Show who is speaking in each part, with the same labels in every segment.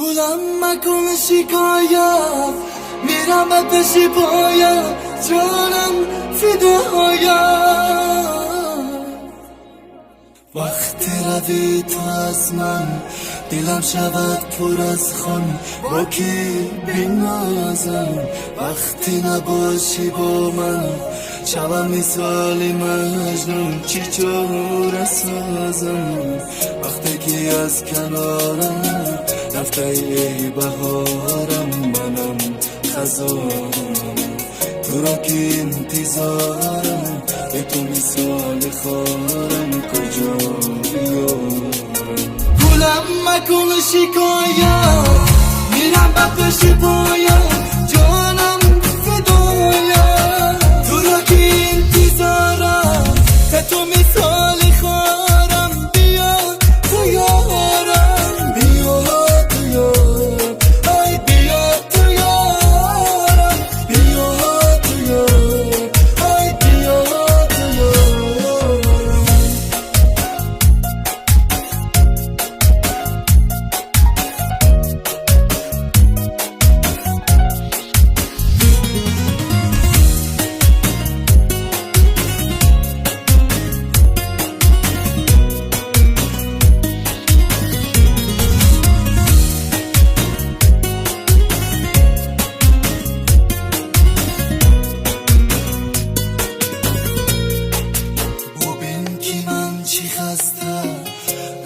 Speaker 1: گولم مکن شکایت، میرم به پیش پایت، جانم فدایت. وقتی روی تو از من، دلم شود پر از خون، با کی بنازم. وقتی نباشی با من، شبم مثال مجنون، چی چاره سازم. وقتی که از کنارم رفته ای بهارم، منم خزانم تو را که انتظارم. به تو مثال خارم کجا بیارم. گولم مکن شکایت، میرم به پیش پایت، جانم فدایت. تو را که انتظارم، به تو مثال خارم. بیا تو یارم، بیا تو یارم، ای بیا تو یارم، بیا تو یارم، ای بیا تو یارم.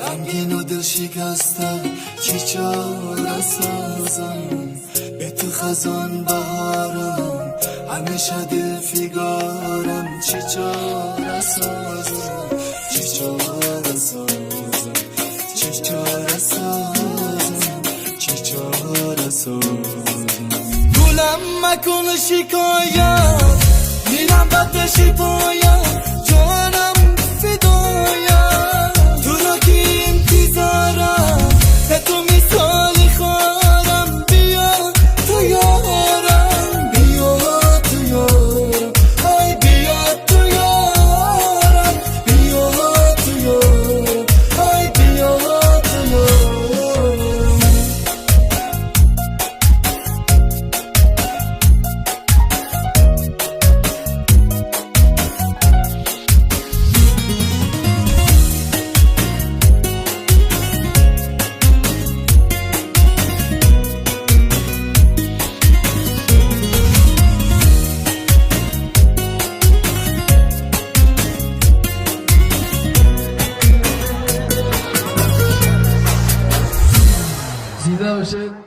Speaker 1: غمگین و دل شکسته، چی چاره سازم. به تو خزان بهارم، همیشه دل فگارم. چی چاره سازم، چی چاره سازم، چی چاره سازم، چی چاره سازم. گولم مکن شکایت، میرم به پیش پایت، جانم فدایت. تو را که انتظارم، به تو مثال خارم. بیا تو یارم، بیا تو یارم، ای بیا تو یارم، بیا تو یارم، ای بیا تو یارم.
Speaker 2: زیده باشه.